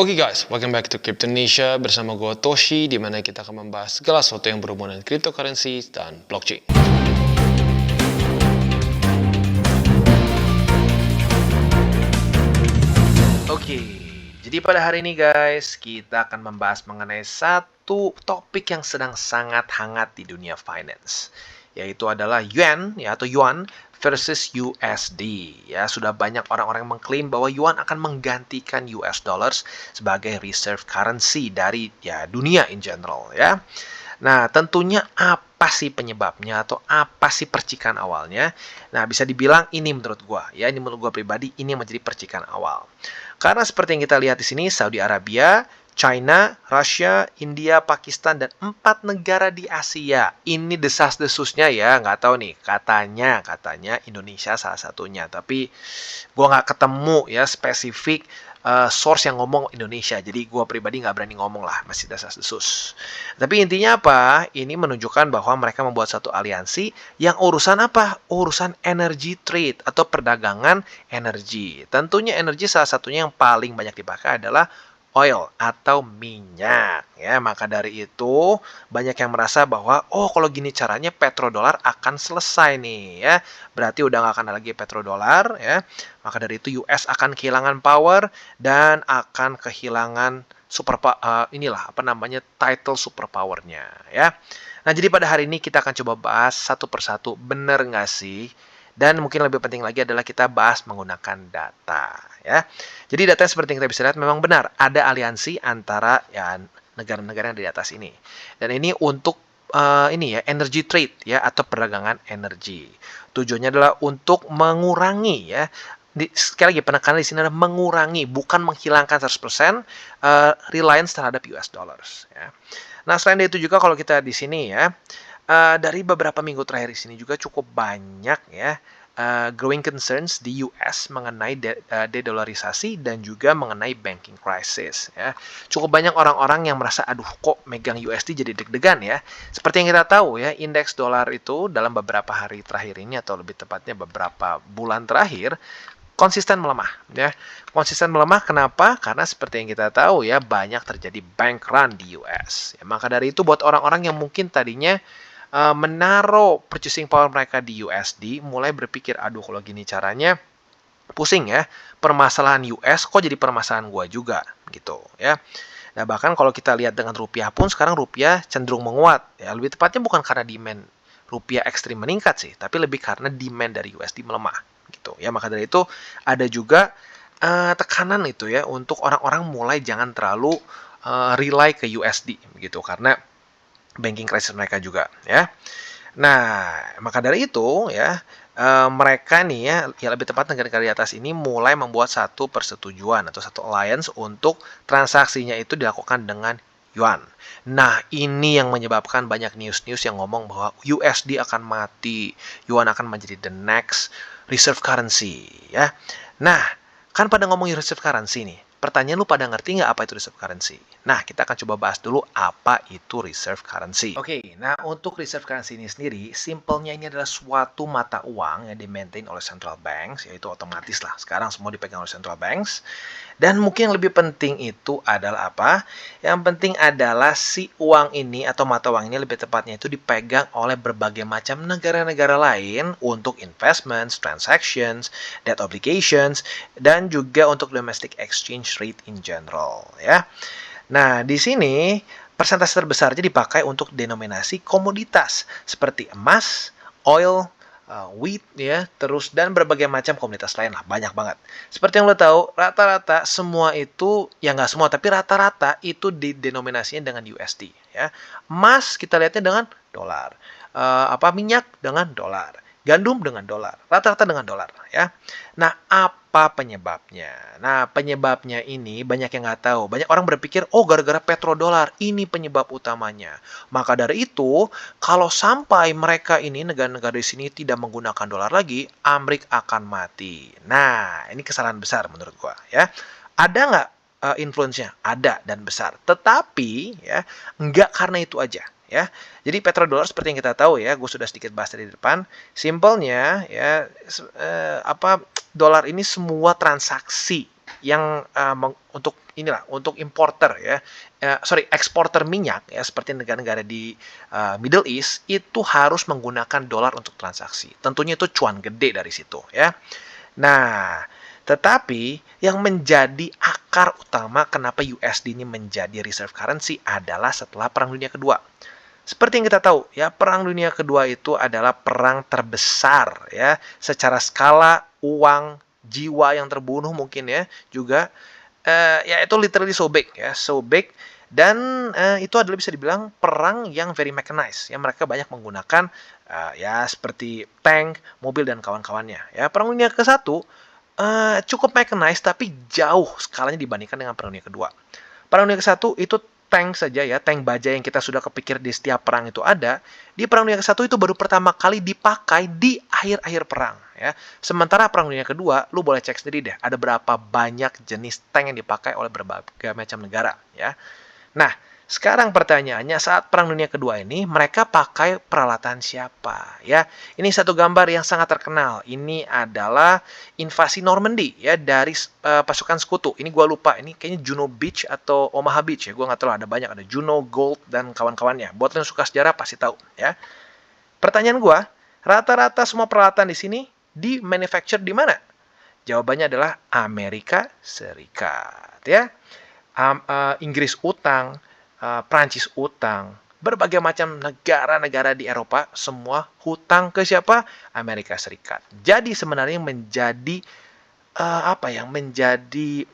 Oke guys, welcome back to Cryptonesia bersama gue Toshi, di mana kita akan membahas segala sesuatu yang berhubungan dengan cryptocurrency dan blockchain. Oke, jadi pada hari ini guys, kita akan membahas mengenai satu topik yang sedang sangat hangat di dunia finance, yaitu adalah yuan ya atau yuan versus USD. Ya, sudah banyak orang-orang yang mengklaim bahwa yuan akan menggantikan US dollars sebagai reserve currency dari ya dunia in general ya. Nah, tentunya apa sih penyebabnya atau apa sih percikan awalnya? Nah, bisa dibilang ini menurut gua ya, ini menurut gua pribadi ini menjadi percikan awal. Karena seperti yang kita lihat di sini, Saudi Arabia, China, Rusia, India, Pakistan, dan 4 negara di Asia. Ini desas-desusnya ya, nggak tahu nih. Katanya Indonesia salah satunya. Tapi gue nggak ketemu ya spesifik source yang ngomong Indonesia. Jadi gue pribadi nggak berani ngomong lah, masih desas-desus. Tapi intinya apa? Ini menunjukkan bahwa mereka membuat satu aliansi yang urusan apa? Urusan energy trade atau perdagangan energi. Tentunya energi salah satunya yang paling banyak dipakai adalah oil atau minyak ya. Maka dari itu banyak yang merasa bahwa kalau gini caranya petrodolar akan selesai nih ya. Berarti udah nggak akan ada lagi petrodolar ya. Maka dari itu US akan kehilangan power dan akan kehilangan title superpowernya ya. Nah, jadi pada hari ini kita akan coba bahas satu persatu, bener nggak sih? Dan mungkin lebih penting lagi adalah kita bahas menggunakan data ya. Jadi data seperti yang kita bisa lihat memang benar ada aliansi antara ya negara-negara yang di atas ini. Dan ini untuk energy trade ya atau perdagangan energi. Tujuannya adalah untuk mengurangi ya. Sekali lagi penekanan di sini adalah mengurangi, bukan menghilangkan 100% reliance terhadap US dollars ya. Nah, selain itu juga kalau kita di sini ya, dari beberapa minggu terakhir di sini juga cukup banyak ya growing concerns di US mengenai de-dollarisasi dan juga mengenai banking crisis ya. Cukup banyak orang-orang yang merasa aduh kok megang USD jadi deg-degan ya. Seperti yang kita tahu ya, indeks dolar itu dalam beberapa hari terakhir ini atau lebih tepatnya beberapa bulan terakhir konsisten melemah ya. Konsisten melemah kenapa? Karena seperti yang kita tahu ya, banyak terjadi bank run di US. Ya, maka dari itu buat orang-orang yang mungkin tadinya menaruh purchasing power mereka di USD, mulai berpikir, aduh kalau gini caranya pusing ya, permasalahan US kok jadi permasalahan gua juga gitu ya. Nah, bahkan kalau kita lihat dengan rupiah pun sekarang rupiah cenderung menguat ya. Lebih tepatnya bukan karena demand rupiah ekstrim meningkat sih, tapi lebih karena demand dari USD melemah gitu ya. Maka dari itu ada juga tekanan itu ya untuk orang-orang mulai jangan terlalu rely ke USD gitu karena banking crisis mereka juga ya. Nah, maka dari itu ya mereka nih ya lebih tepat negara-negara di atas ini mulai membuat satu persetujuan atau satu alliance untuk transaksinya itu dilakukan dengan yuan. Nah, ini yang menyebabkan banyak news-news yang ngomong bahwa USD akan mati, yuan akan menjadi the next reserve currency ya. Nah, kan pada ngomongin reserve currency nih. Pertanyaan lu pada ngerti nggak apa itu reserve currency? Nah, kita akan coba bahas dulu apa itu reserve currency. Oke, nah untuk reserve currency ini sendiri, simpelnya ini adalah suatu mata uang yang di-maintain oleh central banks, yaitu otomatis lah. Sekarang semua dipegang oleh central banks. Dan mungkin yang lebih penting itu adalah apa? Yang penting adalah si uang ini atau mata uang ini lebih tepatnya itu dipegang oleh berbagai macam negara-negara lain untuk investments, transactions, debt obligations, dan juga untuk domestic exchange rate in general ya. Nah, di sini persentase terbesarnya dipakai untuk denominasi komoditas seperti emas, oil, wheat ya, terus dan berbagai macam komoditas lain lah, banyak banget. Seperti yang lo tahu, rata-rata semua itu, ya nggak semua, tapi rata-rata itu didenominasinya dengan USD ya. Emas kita lihatnya dengan dolar, minyak dengan dolar, gandum dengan dolar, rata-rata dengan dolar ya. Nah, apa penyebabnya? Nah, penyebabnya ini banyak yang nggak tahu. Banyak orang berpikir, oh gara-gara petrodolar, ini penyebab utamanya. Maka dari itu, kalau sampai mereka ini, negara-negara di sini tidak menggunakan dolar lagi, Amerika akan mati. Nah, ini kesalahan besar menurut gua ya. Ada nggak influence-nya? Ada dan besar. Tetapi ya, nggak karena itu aja. Ya, jadi petrodolar seperti yang kita tahu ya, gue sudah sedikit bahas dari depan. Simpelnya ya, dolar ini semua transaksi yang untuk inilah untuk importer ya, eksporter minyak ya seperti negara-negara di Middle East itu harus menggunakan dolar untuk transaksi. Tentunya itu cuan gede dari situ ya. Nah, tetapi yang menjadi akar utama kenapa USD ini menjadi reserve currency adalah setelah Perang Dunia Kedua. Seperti yang kita tahu, ya, Perang Dunia Kedua itu adalah perang terbesar ya, secara skala uang, jiwa yang terbunuh mungkin ya, juga ya itu literally so big ya, so big dan itu adalah bisa dibilang perang yang very mechanized ya, mereka banyak menggunakan ya seperti tank, mobil dan kawan-kawannya ya. Perang Dunia ke-1 cukup mechanized tapi jauh skalanya dibandingkan dengan Perang Dunia Kedua. Perang Dunia ke-1 itu tank saja ya, tank baja yang kita sudah kepikir di setiap perang itu ada. Di Perang Dunia ke-1 itu baru pertama kali dipakai di akhir-akhir perang ya. Sementara Perang Dunia Kedua, lu boleh cek sendiri deh, ada berapa banyak jenis tank yang dipakai oleh berbagai macam negara ya. Nah, sekarang pertanyaannya saat Perang Dunia Kedua ini mereka pakai peralatan siapa ya? Ini satu gambar yang sangat terkenal. Ini adalah invasi Normandy ya dari pasukan sekutu. Ini gua lupa, ini kayaknya Juno Beach atau Omaha Beach ya. Gua nggak tahu, ada banyak, ada Juno, Gold dan kawan-kawannya. Buat yang suka sejarah pasti tahu ya. Pertanyaan gua, rata-rata semua peralatan di sini di manufacture di mana? Jawabannya adalah Amerika Serikat ya. Inggris utang, Prancis utang, berbagai macam negara-negara di Eropa semua hutang ke siapa? Amerika Serikat. Jadi sebenarnya menjadi menjadi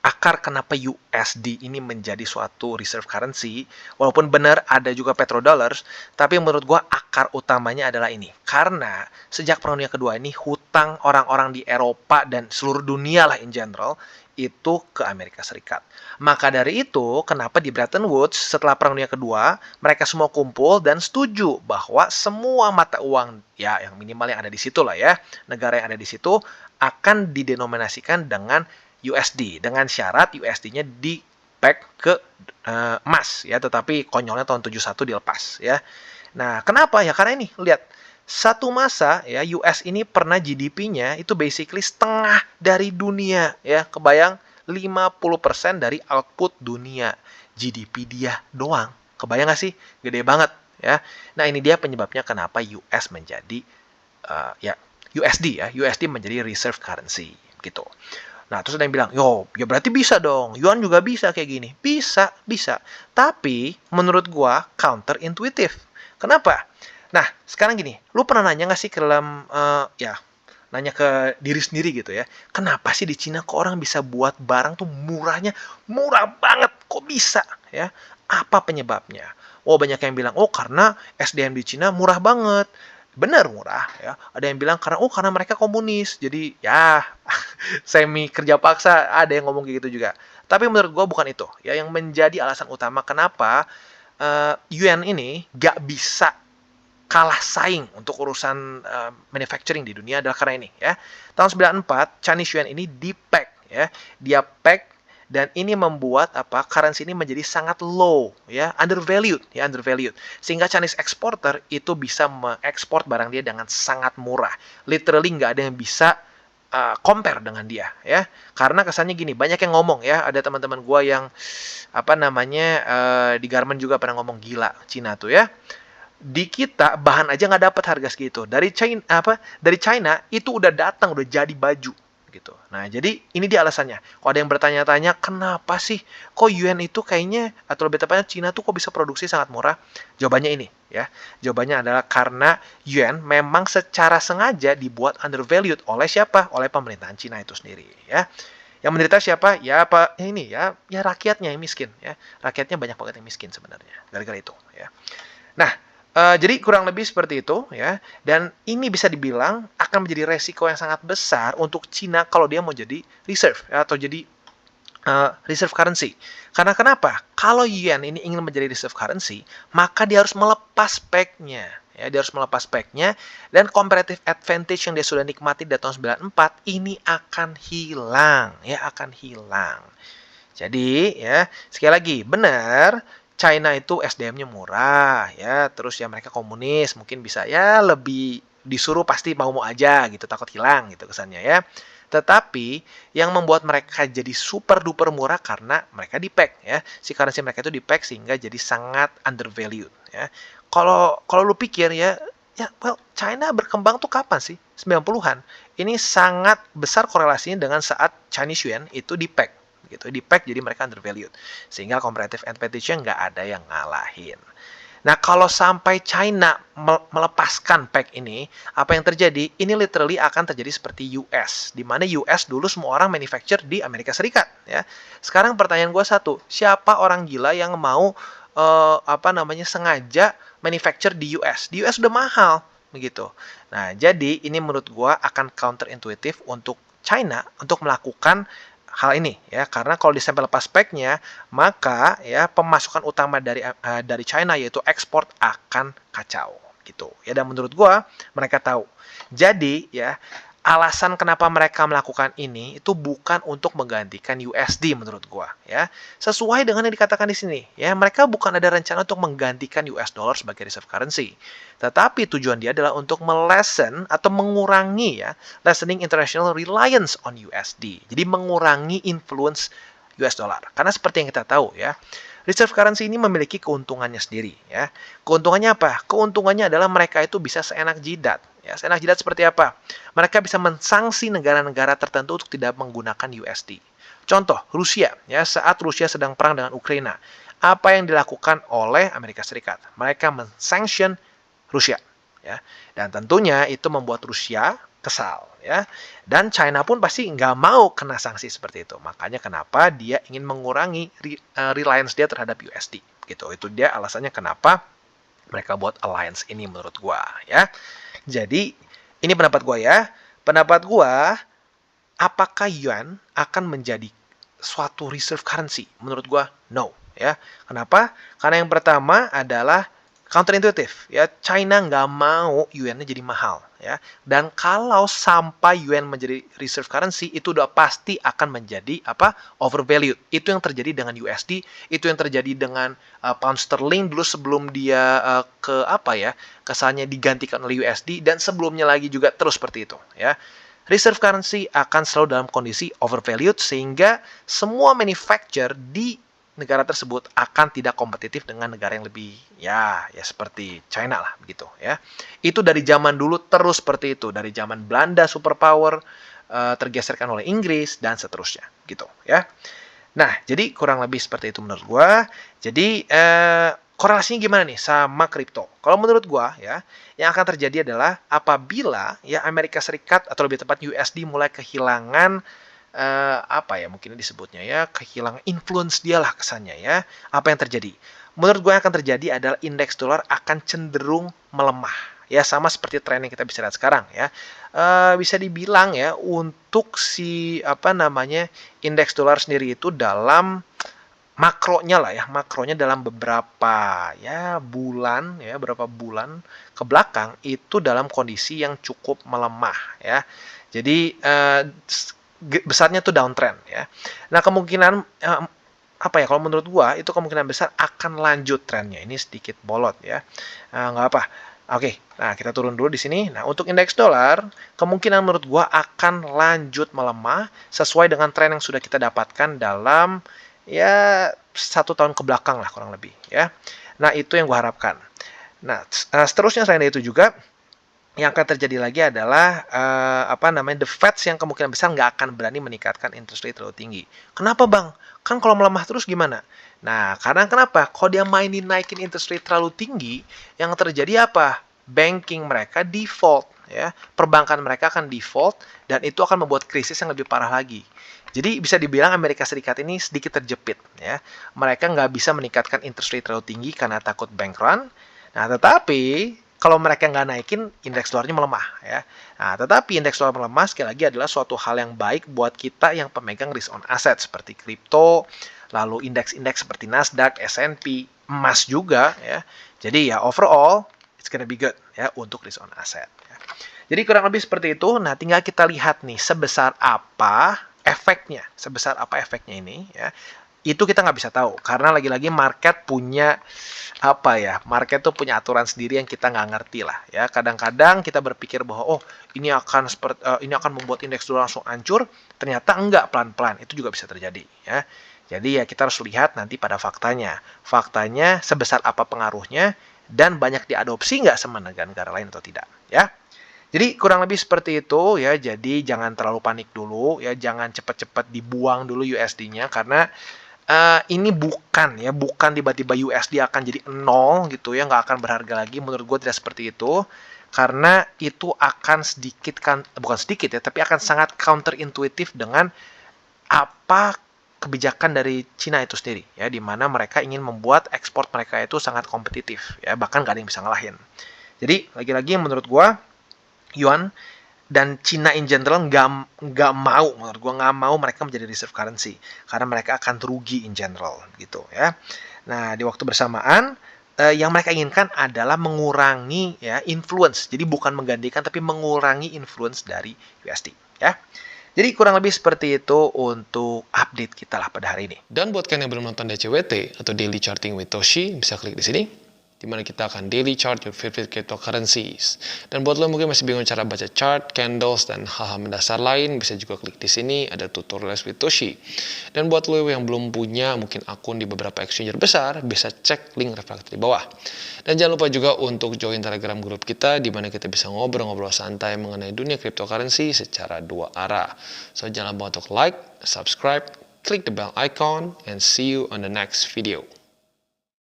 akar kenapa USD ini menjadi suatu reserve currency, walaupun benar ada juga petrodollars, tapi menurut gua akar utamanya adalah ini. Karena sejak Perang Dunia Kedua ini hutang orang-orang di Eropa dan seluruh dunia lah in general itu ke Amerika Serikat. Maka dari itu, kenapa di Bretton Woods setelah Perang Dunia Kedua, mereka semua kumpul dan setuju bahwa semua mata uang ya yang minimal yang ada di situ lah ya, negara yang ada di situ akan didenominasikan dengan USD dengan syarat USD-nya di peg ke emas ya, tetapi konyolnya tahun 71 dilepas ya. Nah, kenapa ya? Karena ini lihat satu masa ya US ini pernah GDP-nya itu basically setengah dari dunia ya. Kebayang 50% dari output dunia GDP dia doang. Kebayang nggak sih? Gede banget ya. Nah, ini dia penyebabnya kenapa US menjadi ya USD ya. USD menjadi reserve currency gitu. Nah, terus ada yang bilang, yo, ya berarti bisa dong. Yuan juga bisa kayak gini. Bisa, bisa. Tapi, menurut gua, counter-intuitive. Kenapa? Nah, sekarang gini. Lu pernah nanya nggak sih ke dalam, nanya ke diri sendiri gitu ya. Kenapa sih di Cina kok orang bisa buat barang tuh murahnya, murah banget. Kok bisa? Ya, apa penyebabnya? Oh, banyak yang bilang, oh karena SDM di Cina murah banget. Benar murah ya. Ada yang bilang karena mereka komunis. Jadi ya semi kerja paksa, ada yang ngomong kayak gitu juga. Tapi menurut gue bukan itu ya yang menjadi alasan utama kenapa yuan ini gak bisa kalah saing untuk urusan manufacturing di dunia adalah karena ini ya. Tahun 94 Chinese yuan ini di-peg ya. Dia peg dan ini membuat currency ini menjadi sangat low ya, undervalued sehingga Chinese exporter itu bisa mengekspor barang dia dengan sangat murah, literally nggak ada yang bisa compare dengan dia ya, karena kesannya gini, banyak yang ngomong ya, ada teman-teman gue yang di Garmen juga pernah ngomong, gila Cina tuh ya, di kita bahan aja nggak dapat harga segitu, dari China itu udah datang udah jadi baju gitu. Nah, jadi ini dia alasannya. Kalau ada yang bertanya-tanya, kenapa sih kok yuan itu kayaknya, atau lebih tepatnya Cina tuh kok bisa produksi sangat murah? Jawabannya ini ya. Jawabannya adalah karena yuan memang secara sengaja dibuat undervalued oleh siapa? Oleh pemerintahan Cina itu sendiri ya. Yang menderita siapa? Ya ini ya rakyatnya yang miskin ya. Rakyatnya banyak banget yang miskin sebenarnya gara-gara itu ya. Nah, jadi kurang lebih seperti itu ya. Dan ini bisa dibilang akan menjadi resiko yang sangat besar untuk Cina kalau dia mau jadi reserve ya, atau jadi reserve currency. Karena kenapa? Kalau yuan ini ingin menjadi reserve currency, maka dia harus melepas peg-nya. Ya, dia harus melepas peg-nya dan comparative advantage yang dia sudah nikmati dari tahun 94 ini akan hilang, ya akan hilang. Jadi ya, sekali lagi, benar China itu SDM-nya murah ya, terus ya mereka komunis, mungkin bisa ya lebih disuruh pasti mau-mau aja gitu, takut hilang gitu kesannya ya. Tetapi yang membuat mereka jadi super duper murah karena mereka di-peg ya. Si currency mereka itu di-peg sehingga jadi sangat undervalued ya. Kalau lu pikir ya, well, China berkembang tuh kapan sih? 90-an. Ini sangat besar korelasinya dengan saat Chinese Yuan itu di-peg gitu. Di-peg jadi mereka undervalued. Sehingga competitive advantage-nya nggak ada yang ngalahin. Nah, kalau sampai China melepaskan peg ini, apa yang terjadi? Ini literally akan terjadi seperti US, di mana US dulu semua orang manufacture di Amerika Serikat. Ya. Sekarang pertanyaan gue satu, siapa orang gila yang mau sengaja manufacture di US? Di US udah mahal, begitu. Nah, jadi ini menurut gue akan counterintuitive untuk China untuk melakukan hal ini ya, karena kalau disampai lepas speknya maka ya pemasukan utama dari China yaitu ekspor akan kacau gitu ya, dan menurut gua mereka tahu. Jadi ya, alasan kenapa mereka melakukan ini itu bukan untuk menggantikan USD menurut gua ya. Sesuai dengan yang dikatakan di sini ya, mereka bukan ada rencana untuk menggantikan US dollar sebagai reserve currency. Tetapi tujuan dia adalah untuk melesen atau mengurangi ya, lessening international reliance on USD. Jadi mengurangi influence US dollar. Karena seperti yang kita tahu ya, reserve currency ini memiliki keuntungannya sendiri ya. Keuntungannya apa? Keuntungannya adalah mereka itu bisa seenak jidat. Ya, seenak jidat seperti apa? Mereka bisa mensanksi negara-negara tertentu untuk tidak menggunakan USD. Contoh, Rusia ya, saat Rusia sedang perang dengan Ukraina, apa yang dilakukan oleh Amerika Serikat? Mereka mensanction Rusia ya. Dan tentunya itu membuat Rusia kesal ya. Dan China pun pasti nggak mau kena sanksi seperti itu. Makanya kenapa dia ingin mengurangi reliance dia terhadap USD gitu. Itu dia alasannya kenapa mereka buat alliance ini menurut gua ya. Jadi ini pendapat gua ya. Pendapat gua, apakah yuan akan menjadi suatu reserve currency? Menurut gua no ya. Kenapa? Karena yang pertama adalah counterintuitive ya, China nggak mau yuannya jadi mahal ya, dan kalau sampai yuan menjadi reserve currency itu udah pasti akan menjadi overvalued. Itu yang terjadi dengan USD, itu yang terjadi dengan pound sterling dulu sebelum dia kesannya digantikan oleh USD, dan sebelumnya lagi juga terus seperti itu ya. Reserve currency akan selalu dalam kondisi overvalued sehingga semua manufacturer di negara tersebut akan tidak kompetitif dengan negara yang lebih ya seperti China lah begitu ya. Itu dari zaman dulu terus seperti itu, dari zaman Belanda superpower tergeserkan oleh Inggris dan seterusnya gitu ya. Nah, jadi kurang lebih seperti itu menurut gua. Jadi korelasinya gimana nih sama kripto? Kalau menurut gua ya, yang akan terjadi adalah apabila ya Amerika Serikat atau lebih tepat USD mulai kehilangan mungkin disebutnya ya, kehilangan influence dia lah kesannya ya. Apa yang terjadi? Menurut gue yang akan terjadi adalah indeks dolar akan cenderung melemah. Ya, sama seperti tren yang kita bisa lihat sekarang ya. Bisa dibilang ya, untuk si indeks dolar sendiri itu dalam makronya lah ya, makronya dalam beberapa beberapa bulan ke belakang itu dalam kondisi yang cukup melemah ya. Jadi besarnya tuh downtrend ya. Nah, kemungkinan kalau menurut gua itu kemungkinan besar akan lanjut trennya. Ini sedikit bolot ya. Nggak apa. Oke, nah kita turun dulu di sini. Nah, untuk indeks dolar, kemungkinan menurut gua akan lanjut melemah sesuai dengan tren yang sudah kita dapatkan dalam ya 1 tahun ke belakang lah kurang lebih ya. Nah, itu yang gua harapkan. Nah, seterusnya selain itu juga yang akan terjadi lagi adalah the Fed yang kemungkinan besar nggak akan berani meningkatkan interest rate terlalu tinggi. Kenapa bang? Kan kalau melemah terus gimana? Nah, karena kenapa? Kalau dia mainin naikin interest rate terlalu tinggi, yang terjadi apa? Banking mereka default, ya, perbankan mereka akan default, dan itu akan membuat krisis yang lebih parah lagi. Jadi bisa dibilang Amerika Serikat ini sedikit terjepit, ya. Mereka nggak bisa meningkatkan interest rate terlalu tinggi karena takut bank run. Nah, tetapi kalau mereka nggak naikin, indeks dolarnya melemah ya. Nah, tetapi indeks dolar melemah sekali lagi adalah suatu hal yang baik buat kita yang pemegang risk on asset seperti kripto, lalu indeks-indeks seperti Nasdaq, S&P, emas juga ya. Jadi ya overall it's gonna be good ya untuk risk on asset. Ya. Jadi kurang lebih seperti itu. Nah, tinggal kita lihat nih sebesar apa efeknya ini ya. Itu kita nggak bisa tahu karena lagi-lagi market punya market tuh punya aturan sendiri yang kita nggak ngerti lah ya. Kadang-kadang kita berpikir bahwa ini akan membuat indeks dolar langsung hancur, ternyata enggak, pelan-pelan. Itu juga bisa terjadi ya. Jadi ya kita harus lihat nanti pada faktanya. Faktanya sebesar apa pengaruhnya dan banyak diadopsi nggak sama negara-negara lain atau tidak ya. Jadi kurang lebih seperti itu ya. Jadi jangan terlalu panik dulu ya, jangan cepat-cepat dibuang dulu USD-nya karena ini bukan tiba-tiba USD akan jadi nol gitu ya, nggak akan berharga lagi. Menurut gue tidak seperti itu, karena itu akan bukan sedikit ya, tapi akan sangat counterintuitif dengan apa kebijakan dari Cina itu sendiri ya, di mana mereka ingin membuat ekspor mereka itu sangat kompetitif ya, bahkan nggak ada yang bisa ngalahin. Jadi lagi-lagi menurut gue yuan dan Cina in general nggak mau, menurut gue nggak mau mereka menjadi reserve currency karena mereka akan rugi in general gitu ya. Nah di waktu bersamaan yang mereka inginkan adalah mengurangi ya influence, jadi bukan menggantikan tapi mengurangi influence dari USD ya. Jadi kurang lebih seperti itu untuk update kita lah pada hari ini. Dan buat kalian yang belum nonton DCWT atau Daily Charting with Toshi, bisa klik di sini, dimana kita akan daily chart your favorite cryptocurrencies. Dan buat lo mungkin masih bingung cara baca chart, candles, dan hal-hal mendasar lain, bisa juga klik di sini, ada tutorial with Toshi. Dan buat lo yang belum punya mungkin akun di beberapa exchanger besar, bisa cek link reflektor di bawah. Dan jangan lupa juga untuk join Telegram grup kita, di mana kita bisa ngobrol-ngobrol santai mengenai dunia cryptocurrency secara dua arah. So jangan lupa untuk like, subscribe, click the bell icon, and see you on the next video.